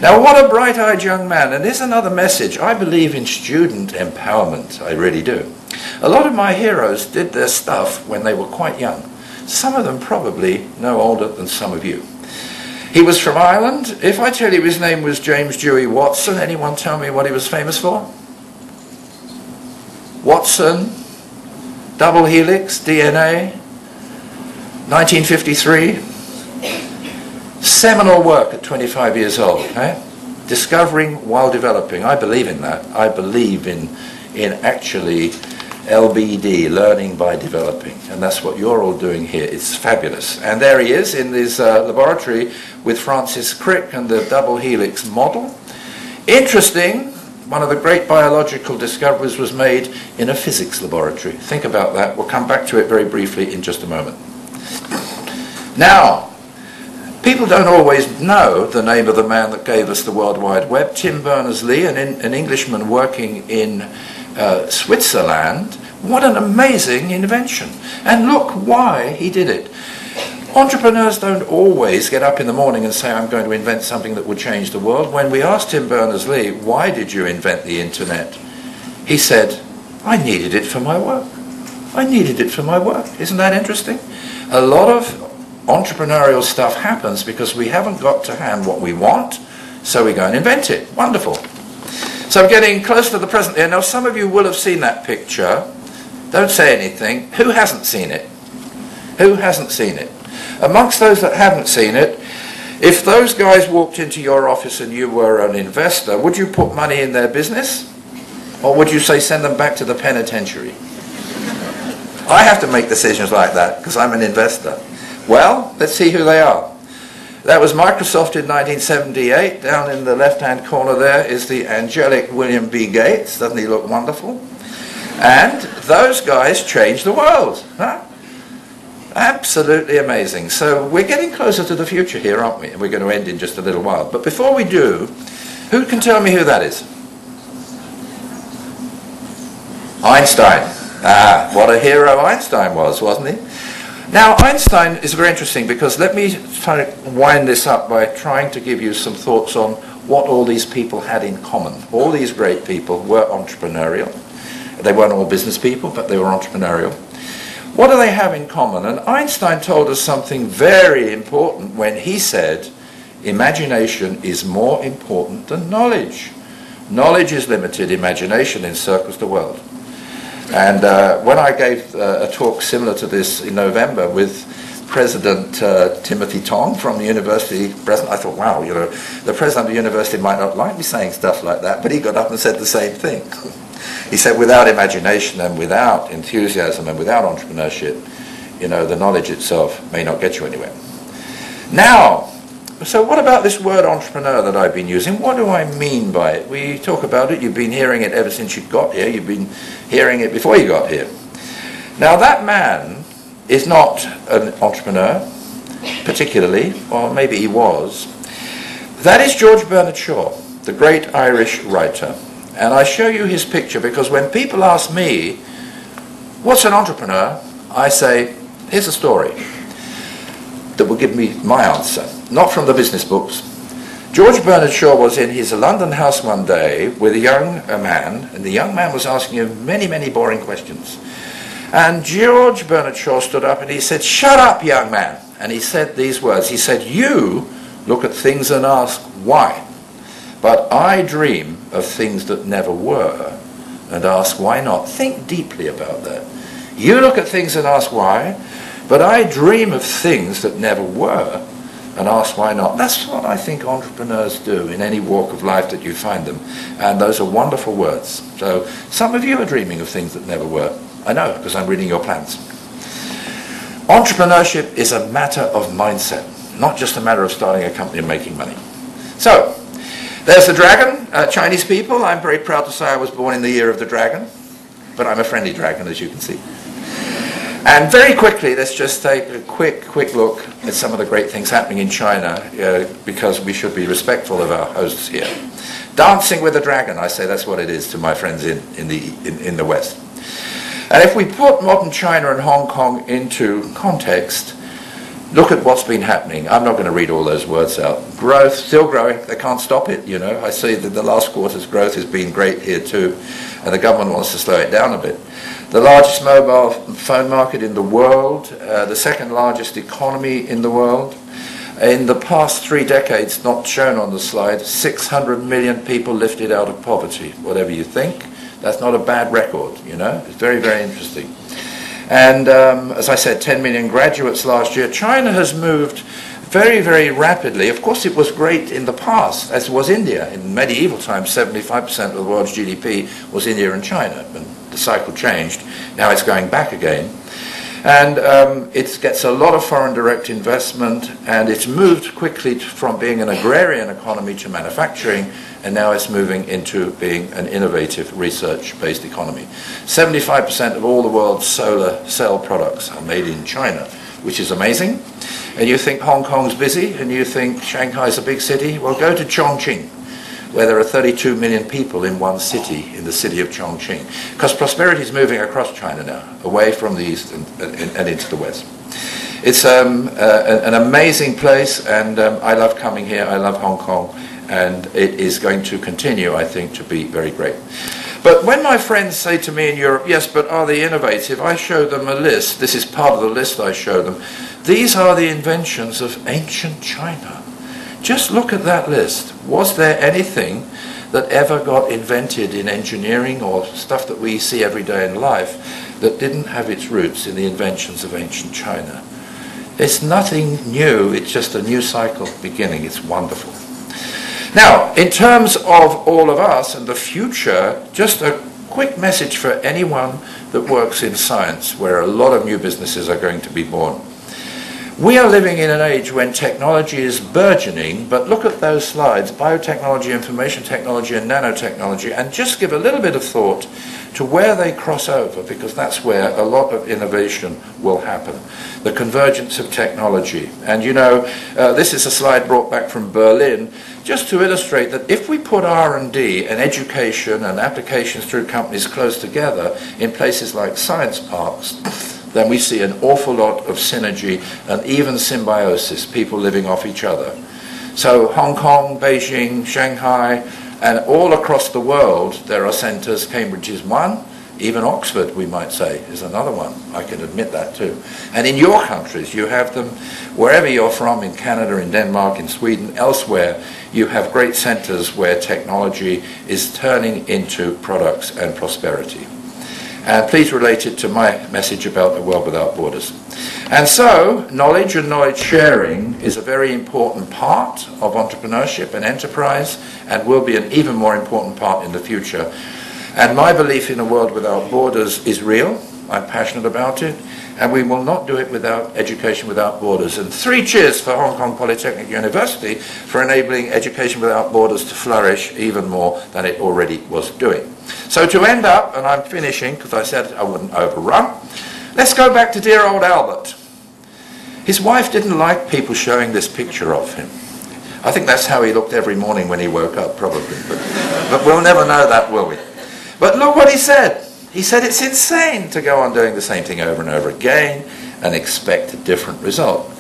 Now, what a bright-eyed young man. And here's another message. I believe in student empowerment. I really do. A lot of my heroes did their stuff when they were quite young. Some of them probably no older than some of you. He was from Ireland. If I tell you his name was James Dewey Watson, anyone tell me what he was famous for? Watson, double helix, DNA, 1953. Seminal work at 25 years old. Discovering while developing. I believe in that. I believe in actually LBD, learning by developing, and that's what you're all doing here. It's fabulous. And there he is in his laboratory with Francis Crick and the double helix model. Interesting, one of the great biological discoveries was made in a physics laboratory. Think about that. We'll come back to it very briefly in just a moment. Now, people don't always know the name of the man that gave us the World Wide Web. Tim Berners-Lee, an Englishman working in Switzerland. What an amazing invention. And look why he did it. Entrepreneurs don't always get up in the morning and say, I'm going to invent something that will change the world. When we asked Tim Berners-Lee, why did you invent the internet? He said, I needed it for my work. I needed it for my work. Isn't that interesting? A lot of entrepreneurial stuff happens because we haven't got to hand what we want, so we go and invent it. Wonderful. So I'm getting close to the present here. Now, some of you will have seen that picture. Don't say anything. Who hasn't seen it? Who hasn't seen it? Amongst those that haven't seen it, if those guys walked into your office and you were an investor, would you put money in their business? Or would you say send them back to the penitentiary? I have to make decisions like that because I'm an investor. Well, let's see who they are. That was Microsoft in 1978. Down in the left-hand corner there is the angelic William B. Gates. Doesn't he look wonderful? And those guys changed the world. Huh? Absolutely amazing. So we're getting closer to the future here, aren't we? And we're going to end in just a little while. But before we do, who can tell me who that is? Einstein. Ah, what a hero Einstein was, wasn't he? Now, Einstein is very interesting because let me try to wind this up by trying to give you some thoughts on what all these people had in common. All these great people were entrepreneurial. They weren't all business people, but they were entrepreneurial. What do they have in common? And Einstein told us something very important when he said, imagination is more important than knowledge. Knowledge is limited, imagination encircles the world. And when I gave a talk similar to this in November with President Timothy Tong from the university president, I thought, wow, you know, the president of the university might not like me saying stuff like that, but he got up and said the same thing. He said, without imagination and without enthusiasm and without entrepreneurship, you know, the knowledge itself may not get you anywhere. Now, so what about this word entrepreneur that I've been using? What do I mean by it? We talk about it. You've been hearing it ever since you got here. You've been hearing it before you got here. Now, that man is not an entrepreneur, particularly, or maybe he was. That is George Bernard Shaw, the great Irish writer. And I show you his picture because when people ask me, what's an entrepreneur? I say, here's a story that will give me my answer. Not from the business books. George Bernard Shaw was in his London house one day with a young man, and the young man was asking him many, many boring questions. And George Bernard Shaw stood up and he said, shut up, young man. And he said these words. He said, you look at things and ask why. But I dream of things that never were and ask why not. Think deeply about that. You look at things and ask why, but I dream of things that never were and ask why not. That's what I think entrepreneurs do in any walk of life that you find them. And those are wonderful words. So some of you are dreaming of things that never were. I know, because I'm reading your plans. Entrepreneurship is a matter of mindset, not just a matter of starting a company and making money. So, there's the dragon. Chinese people, I'm very proud to say I was born in the year of the dragon. But I'm a friendly dragon, as you can see. And very quickly, let's just take a quick look at some of the great things happening in China, because we should be respectful of our hosts here. Dancing with the dragon, I say that's what it is to my friends in the West. And if we put modern China and Hong Kong into context, Look at what's been happening. I'm not going to read all those words out. Growth, still growing. They can't stop it, you know. I see that the last quarter's growth has been great here too, and the government wants to slow it down a bit. The largest mobile phone market in the world, the second largest economy in the world. In the past 3 decades, not shown on the slide, 600 million people lifted out of poverty. Whatever you think, that's not a bad record, you know. It's very, very interesting. And as I said, 10 million graduates last year. China has moved very, very rapidly. Of course, it was great in the past, as was India. In medieval times, 75% of the world's GDP was India and China. And the cycle changed. Now it's going back again. And it gets a lot of foreign direct investment, and it's moved quickly from being an agrarian economy to manufacturing, and now it's moving into being an innovative research-based economy. 75% of all the world's solar cell products are made in China, which is amazing. And you think Hong Kong's busy, and you think Shanghai's a big city? Well, go to Chongqing, where there are 32 million people in one city, in the city of Chongqing. Because prosperity is moving across China now, away from the east and into the west. It's an amazing place, and I love coming here. I love Hong Kong, and it is going to continue, I think, to be very great. But when my friends say to me in Europe, yes, but are they innovative? I show them a list. This is part of the list I show them. These are the inventions of ancient China. Just look at that list. Was there anything that ever got invented in engineering or stuff that we see every day in life that didn't have its roots in the inventions of ancient China? It's nothing new. It's just a new cycle beginning. It's wonderful. Now, in terms of all of us and the future, just a quick message for anyone that works in science, where a lot of new businesses are going to be born. We are living in an age when technology is burgeoning, but look at those slides, biotechnology, information technology, and nanotechnology, and just give a little bit of thought to where they cross over, because that's where a lot of innovation will happen. The convergence of technology. And you know, this is a slide brought back from Berlin, just to illustrate that if we put R&D and education and applications through companies close together in places like science parks, then we see an awful lot of synergy and even symbiosis, people living off each other. So Hong Kong, Beijing, Shanghai, and all across the world, there are centres. Cambridge is one, even Oxford, we might say, is another one. I can admit that too. And in your countries, you have them, wherever you're from, in Canada, in Denmark, in Sweden, elsewhere, you have great centres where technology is turning into products and prosperity. And please relate it to my message about a world without borders. And so, knowledge and knowledge sharing is a very important part of entrepreneurship and enterprise, and will be an even more important part in the future. And my belief in a world without borders is real. I'm passionate about it. And we will not do it without education without borders. And 3 cheers for Hong Kong Polytechnic University for enabling education without borders to flourish even more than it already was doing. So to end up, and I'm finishing because I said I wouldn't overrun, let's go back to dear old Albert. His wife didn't like people showing this picture of him. I think that's how he looked every morning when he woke up, probably. But we'll never know that, will we? But look what he said. He said it's insane to go on doing the same thing over and over again and expect a different result.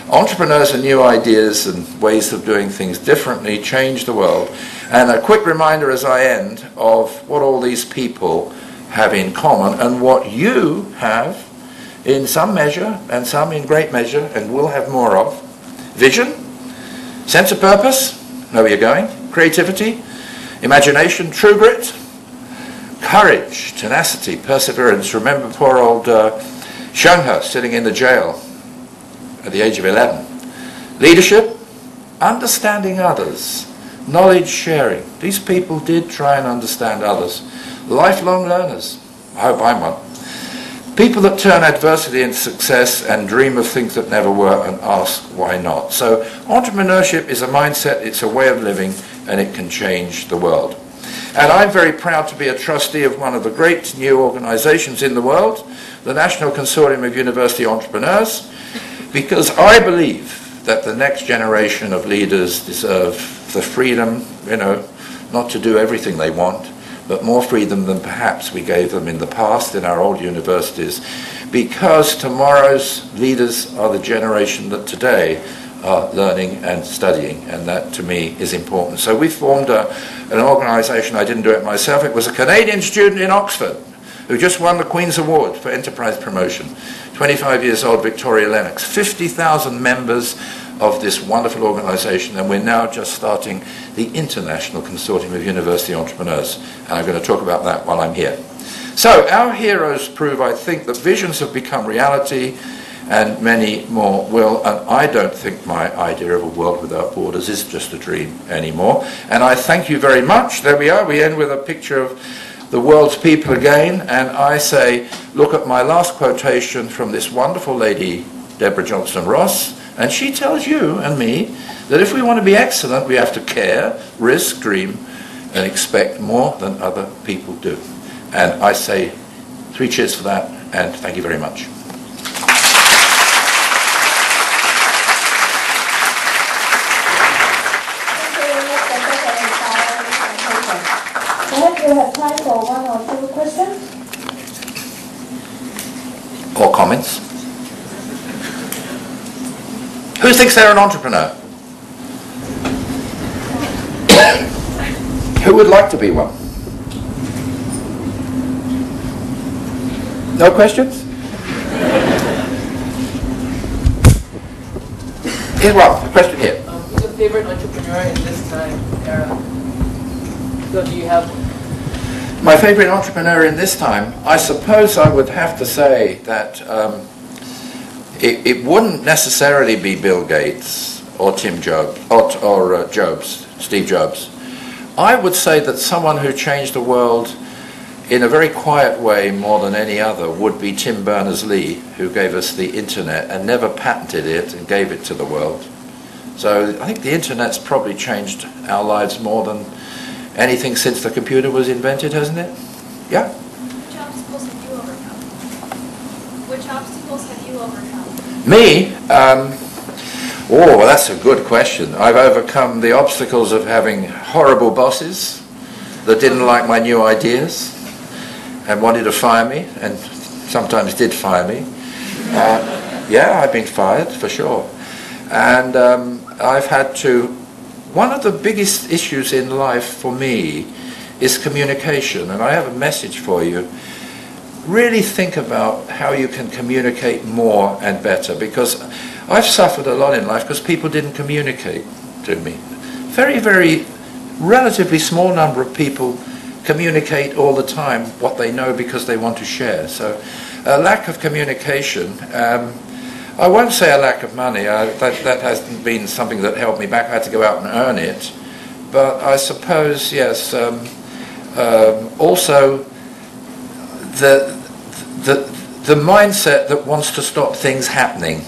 Entrepreneurs and new ideas and ways of doing things differently change the world. And a quick reminder as I end of what all these people have in common and what you have in some measure and some in great measure and will have more of. Vision, sense of purpose, know where you're going, creativity, imagination, true grit, courage, tenacity, perseverance. Remember poor old Shanghai sitting in the jail at the age of 11. Leadership, understanding others, knowledge sharing. These people did try and understand others. Lifelong learners. I hope I'm one. People that turn adversity into success and dream of things that never were and ask why not. So entrepreneurship is a mindset, it's a way of living, and it can change the world. And I'm very proud to be a trustee of one of the great new organizations in the world, the National Consortium of University Entrepreneurs, because I believe that the next generation of leaders deserve the freedom, not to do everything they want, but more freedom than perhaps we gave them in the past in our old universities, because tomorrow's leaders are the generation that today are learning and studying, and that to me is important. So we formed an organisation. I didn't do it myself. It was a Canadian student in Oxford who just won the Queen's Award for Enterprise Promotion, 25 years old, Victoria Lennox. 50,000 members of this wonderful organisation, and we're now just starting the International Consortium of University Entrepreneurs, and I'm going to talk about that while I'm here. So our heroes prove, I think, that visions have become reality, and many more will, and I don't think my idea of a world without borders is just a dream anymore. And I thank you very much. There we are. We end with a picture of the world's people again, and I say, look at my last quotation from this wonderful lady, Deborah Johnston Ross, and she tells you and me that if we want to be excellent, we have to care, risk, dream, and expect more than other people do. And I say 3 cheers for that, and thank you very much. Perhaps you have time for 1 or 2 questions? Or comments? Who thinks they're an entrepreneur? Who would like to be one? No questions? Here's one. A question here. Who's your favorite entrepreneur in this time era? So do you have My favorite entrepreneur in this time, I suppose I would have to say that it wouldn't necessarily be Bill Gates or Tim Jobs or Steve Jobs. I would say that someone who changed the world in a very quiet way more than any other would be Tim Berners-Lee, who gave us the internet and never patented it and gave it to the world. So I think the internet's probably changed our lives more than anything since the computer was invented, hasn't it? Yeah? Which obstacles have you overcome? Which obstacles have you overcome? Me? Well, that's a good question. I've overcome the obstacles of having horrible bosses that didn't like my new ideas and wanted to fire me, and sometimes did fire me. Yeah, I've been fired, for sure. And I've had to... One of the biggest issues in life for me is communication, and I have a message for you. Really think about how you can communicate more and better, because I've suffered a lot in life because people didn't communicate to me. Very, very relatively small number of people communicate all the time what they know because they want to share. So a lack of communication. I won't say a lack of money. That hasn't been something that held me back. I had to go out and earn it. But I suppose, yes, also the mindset that wants to stop things happening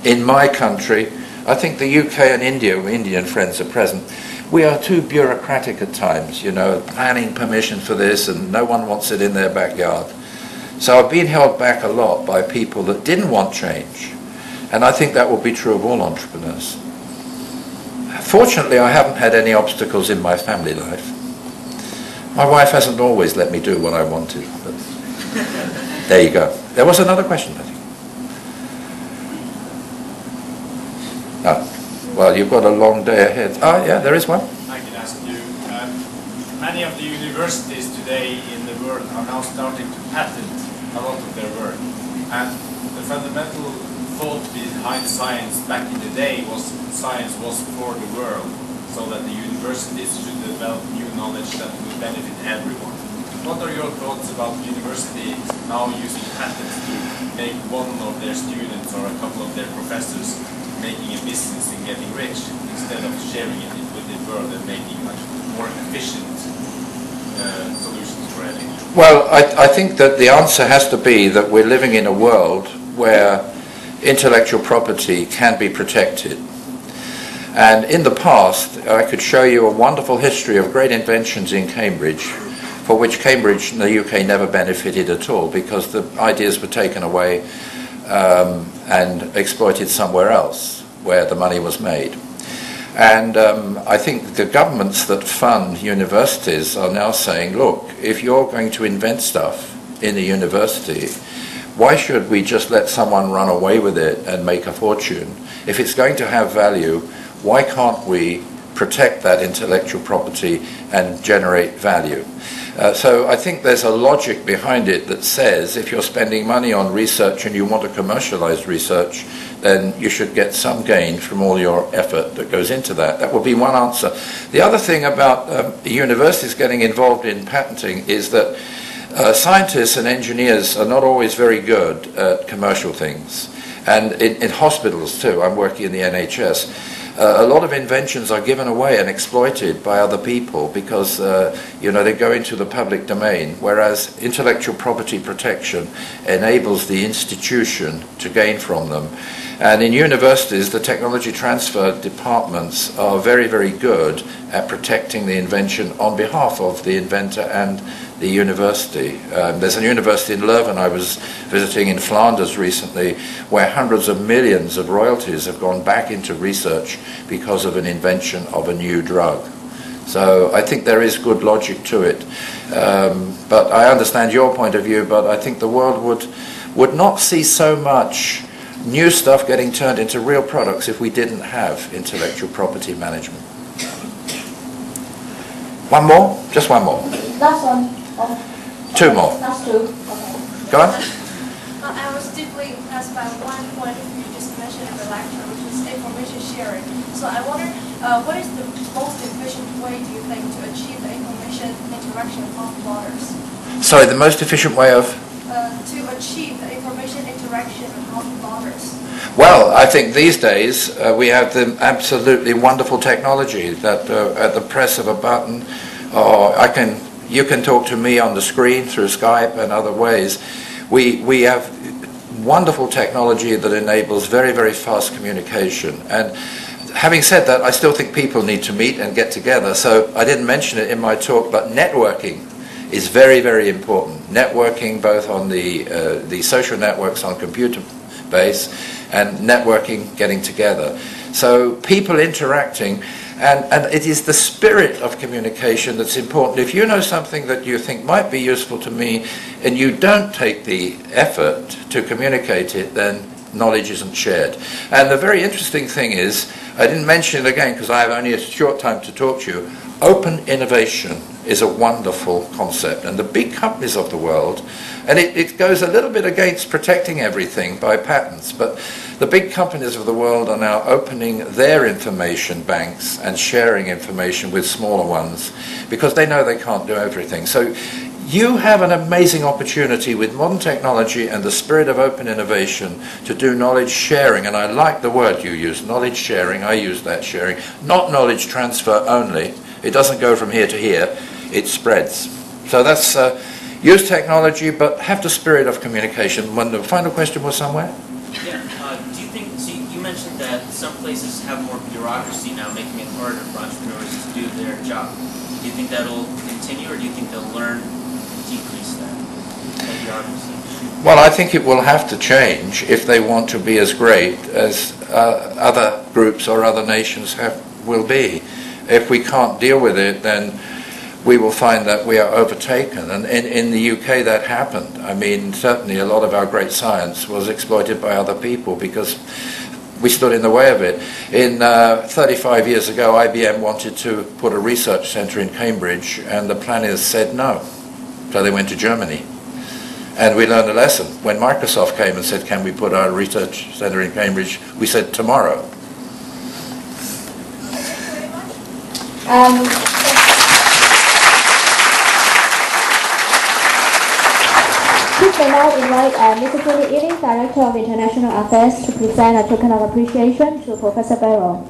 in my country. I think the UK and India, Indian friends are present. We are too bureaucratic at times, you know, planning permission for this, and no one wants it in their backyard. So I've been held back a lot by people that didn't want change. And I think that will be true of all entrepreneurs. Fortunately, I haven't had any obstacles in my family life. My wife hasn't always let me do what I wanted, but there you go. There was another question, I think. Oh, well, you've got a long day ahead. Oh, yeah, there is one. I can ask you. Many of the universities today in the world are now starting to patent a lot of their work. And the fundamental thought behind science back in the day was science was for the world, so that the universities should develop new knowledge that would benefit everyone. What are your thoughts about universities now using patents to make one of their students or a couple of their professors making a business and getting rich, instead of sharing it with the world and making much more efficient solutions for everything? Well, I think that the answer has to be that we're living in a world where intellectual property can be protected. And in the past, I could show you a wonderful history of great inventions in Cambridge, for which Cambridge in the UK never benefited at all, because the ideas were taken away and exploited somewhere else where the money was made. And I think the governments that fund universities are now saying, look, if you're going to invent stuff in a university, why should we just let someone run away with it and make a fortune? If it's going to have value, why can't we protect that intellectual property and generate value? So I think there's a logic behind it that says if you're spending money on research and you want to commercialize research, then you should get some gain from all your effort that goes into that. That would be one answer. The other thing about universities getting involved in patenting is that scientists and engineers are not always very good at commercial things. And in hospitals too, I'm working in the NHS, a lot of inventions are given away and exploited by other people because they go into the public domain, whereas intellectual property protection enables the institution to gain from them. And in universities, the technology transfer departments are very, very good at protecting the invention on behalf of the inventor and the university. There's a university in Leuven I was visiting in Flanders recently where hundreds of millions of royalties have gone back into research because of an invention of a new drug. So I think there is good logic to it. But I understand your point of view, but I think the world would not see so much new stuff getting turned into real products if we didn't have intellectual property management. One more? Just one more. Last one. Two more. Last two. Okay. Go on. I was deeply impressed by one point you just mentioned in the lecture, which is information sharing. So I wonder, what is the most efficient way, do you think, to achieve the information interaction among borders? Sorry, the most efficient way of? To achieve the information interaction among borders. Well, I think these days we have the absolutely wonderful technology that at the press of a button, or you can talk to me on the screen through Skype and other ways. We have wonderful technology that enables very, very fast communication. And having said that, I still think people need to meet and get together. So I didn't mention it in my talk, but networking is very, very important. Networking both on the social networks on computer base and networking, getting together. So people interacting, and it is the spirit of communication that's important. If you know something that you think might be useful to me and you don't take the effort to communicate it, then knowledge isn't shared. And the very interesting thing is, I didn't mention it again because I have only a short time to talk to you, open innovation is a wonderful concept. And the big companies of the world, and it goes a little bit against protecting everything by patents, but the big companies of the world are now opening their information banks and sharing information with smaller ones because they know they can't do everything. So you have an amazing opportunity with modern technology and the spirit of open innovation to do knowledge sharing. And I like the word you use, knowledge sharing. I use that, sharing. Not knowledge transfer only. It doesn't go from here to here. It spreads. So that's use technology, but have the spirit of communication. When the final question was somewhere? Yeah. Do you think, so you mentioned that some places have more bureaucracy now, making it harder for entrepreneurs to do their job. Do you think that'll continue, or do you think they'll learn to decrease that bureaucracy? Well, I think it will have to change if they want to be as great as other groups or other nations will be. If we can't deal with it, then we will find that we are overtaken. And in the UK that happened. I mean, certainly a lot of our great science was exploited by other people because we stood in the way of it. 35 years ago, IBM wanted to put a research centre in Cambridge, and the planners said no. So they went to Germany. And we learned a lesson. When Microsoft came and said, can we put our research centre in Cambridge, we said tomorrow. Please may now invite Mr. Tony Ealing, Director of International Affairs, to present a token of appreciation to Professor Barrell.